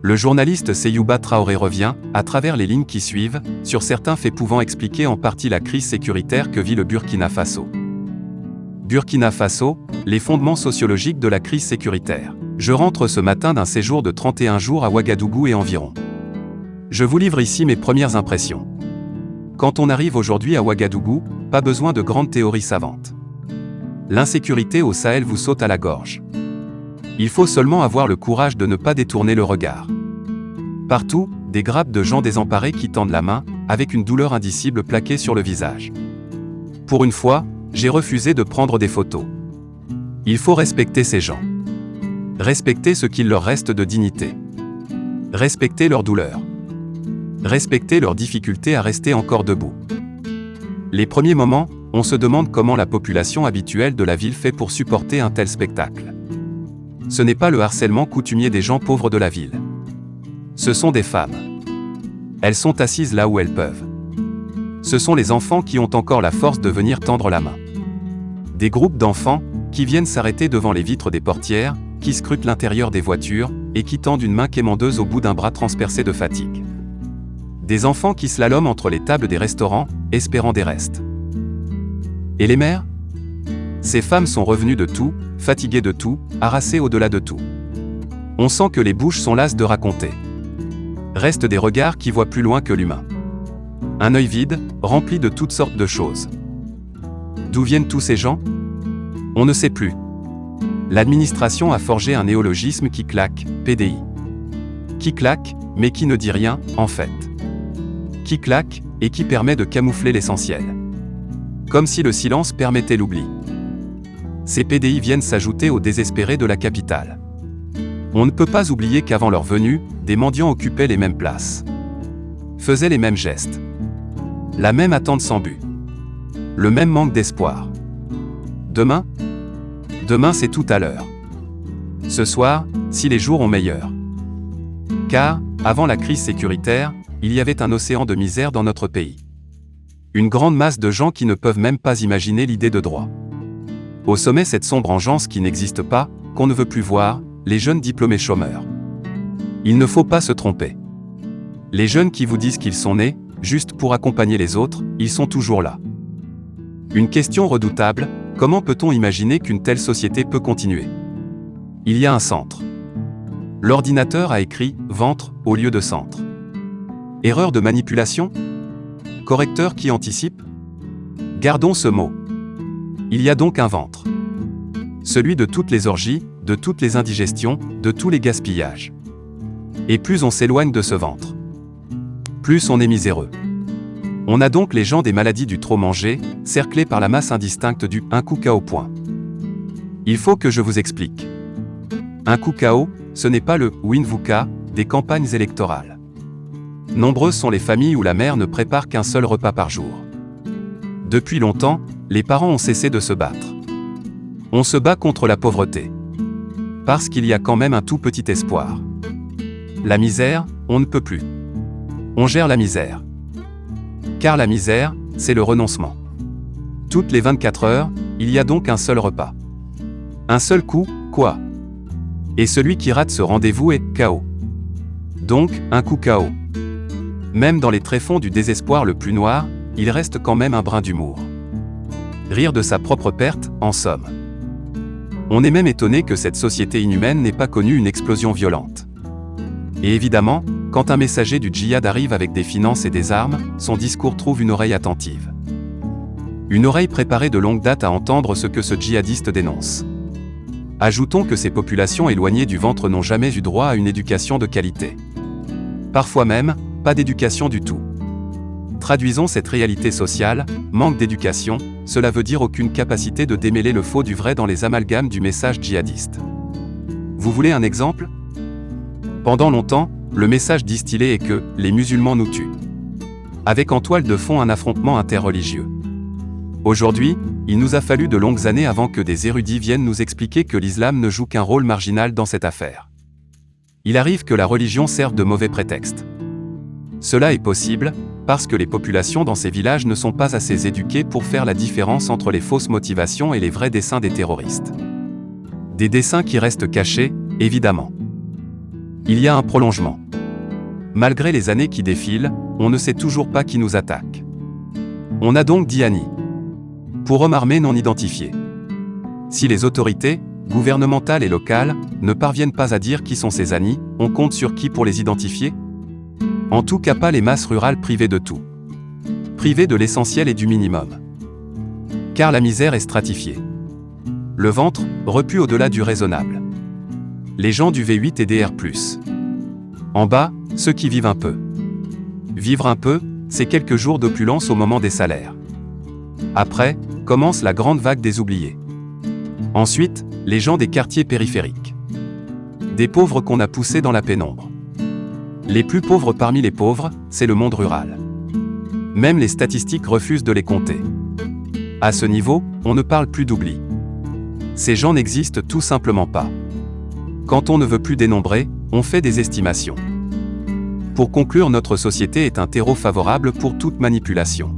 Le journaliste Seyouba Traoré revient, à travers les lignes qui suivent, sur certains faits pouvant expliquer en partie la crise sécuritaire que vit le Burkina Faso. Burkina Faso, les fondements sociologiques de la crise sécuritaire. Je rentre ce matin d'un séjour de 31 jours à Ouagadougou et environ. Je vous livre ici mes premières impressions. Quand on arrive aujourd'hui à Ouagadougou, pas besoin de grandes théories savantes. L'insécurité au Sahel vous saute à la gorge. Il faut seulement avoir le courage de ne pas détourner le regard. Partout, des grappes de gens désemparés qui tendent la main, avec une douleur indicible plaquée sur le visage. Pour une fois, j'ai refusé de prendre des photos. Il faut respecter ces gens. Respecter ce qu'il leur reste de dignité. Respecter leur douleur. Respecter leur difficulté à rester encore debout. Les premiers moments, on se demande comment la population habituelle de la ville fait pour supporter un tel spectacle. Ce n'est pas le harcèlement coutumier des gens pauvres de la ville. Ce sont des femmes. Elles sont assises là où elles peuvent. Ce sont les enfants qui ont encore la force de venir tendre la main. Des groupes d'enfants, qui viennent s'arrêter devant les vitres des portières, qui scrutent l'intérieur des voitures, et qui tendent une main quémandeuse au bout d'un bras transpercé de fatigue. Des enfants qui slaloment entre les tables des restaurants, espérant des restes. Et les mères ? Ces femmes sont revenues de tout, fatiguées de tout, harassées au-delà de tout. On sent que les bouches sont lasses de raconter. Restent des regards qui voient plus loin que l'humain. Un œil vide, rempli de toutes sortes de choses. D'où viennent tous ces gens ? On ne sait plus. L'administration a forgé un néologisme qui claque, PDI. Qui claque, mais qui ne dit rien, en fait. Qui claque, et qui permet de camoufler l'essentiel. Comme si le silence permettait l'oubli. Ces PDI viennent s'ajouter aux désespérés de la capitale. On ne peut pas oublier qu'avant leur venue, des mendiants occupaient les mêmes places. Faisaient les mêmes gestes. La même attente sans but. Le même manque d'espoir. Demain ? Demain c'est tout à l'heure. Ce soir, si les jours ont meilleur. Car, avant la crise sécuritaire, il y avait un océan de misère dans notre pays. Une grande masse de gens qui ne peuvent même pas imaginer l'idée de droit. Au sommet cette sombre engeance qui n'existe pas, qu'on ne veut plus voir, les jeunes diplômés chômeurs. Il ne faut pas se tromper. Les jeunes qui vous disent qu'ils sont nés, juste pour accompagner les autres, ils sont toujours là. Une question redoutable, comment peut-on imaginer qu'une telle société peut continuer ? Il y a un centre. L'ordinateur a écrit « ventre » au lieu de centre. Erreur de manipulation ? Correcteur qui anticipe ? Gardons ce mot. Il y a donc un ventre. Celui de toutes les orgies, de toutes les indigestions, de tous les gaspillages. Et plus on s'éloigne de ce ventre, plus on est miséreux. On a donc les gens des maladies du trop manger, cerclés par la masse indistincte du « un coup KO ». Il faut que je vous explique. Un coup KO, ce n'est pas le « win-vuka » des campagnes électorales. Nombreuses sont les familles où la mère ne prépare qu'un seul repas par jour. Depuis longtemps, les parents ont cessé de se battre. On se bat contre la pauvreté. Parce qu'il y a quand même un tout petit espoir. La misère, on ne peut plus. On gère la misère. Car la misère, c'est le renoncement. Toutes les 24 heures, il y a donc un seul repas. Un seul coup, quoi ? Et celui qui rate ce rendez-vous est KO. Donc, un coup KO. Même dans les tréfonds du désespoir le plus noir, il reste quand même un brin d'humour. Rire de sa propre perte, en somme. On est même étonné que cette société inhumaine n'ait pas connu une explosion violente. Et évidemment, quand un messager du djihad arrive avec des finances et des armes, son discours trouve une oreille attentive. Une oreille préparée de longue date à entendre ce que ce djihadiste dénonce. Ajoutons que ces populations éloignées du ventre n'ont jamais eu droit à une éducation de qualité. Parfois même, pas d'éducation du tout. Traduisons cette réalité sociale, manque d'éducation, cela veut dire aucune capacité de démêler le faux du vrai dans les amalgames du message djihadiste. Vous voulez un exemple ? Pendant longtemps, le message distillé est que « les musulmans nous tuent ». Avec en toile de fond un affrontement interreligieux. Aujourd'hui, il nous a fallu de longues années avant que des érudits viennent nous expliquer que l'islam ne joue qu'un rôle marginal dans cette affaire. Il arrive que la religion serve de mauvais prétexte. Cela est possible, parce que les populations dans ces villages ne sont pas assez éduquées pour faire la différence entre les fausses motivations et les vrais desseins des terroristes. Des desseins qui restent cachés, évidemment. Il y a un prolongement. Malgré les années qui défilent, on ne sait toujours pas qui nous attaque. On a donc dit Annie. Pour hommes armés non identifiés. Si les autorités, gouvernementales et locales, ne parviennent pas à dire qui sont ces Annie, on compte sur qui pour les identifier? En tout cas pas les masses rurales privées de tout. Privées de l'essentiel et du minimum. Car la misère est stratifiée. Le ventre, repu au-delà du raisonnable. Les gens du V8 et DR+. En bas, ceux qui vivent un peu. Vivre un peu, c'est quelques jours d'opulence au moment des salaires. Après, commence la grande vague des oubliés. Ensuite, les gens des quartiers périphériques. Des pauvres qu'on a poussés dans la pénombre. Les plus pauvres parmi les pauvres, c'est le monde rural. Même les statistiques refusent de les compter. À ce niveau, on ne parle plus d'oubli. Ces gens n'existent tout simplement pas. Quand on ne veut plus dénombrer, on fait des estimations. Pour conclure, notre société est un terreau favorable pour toute manipulation.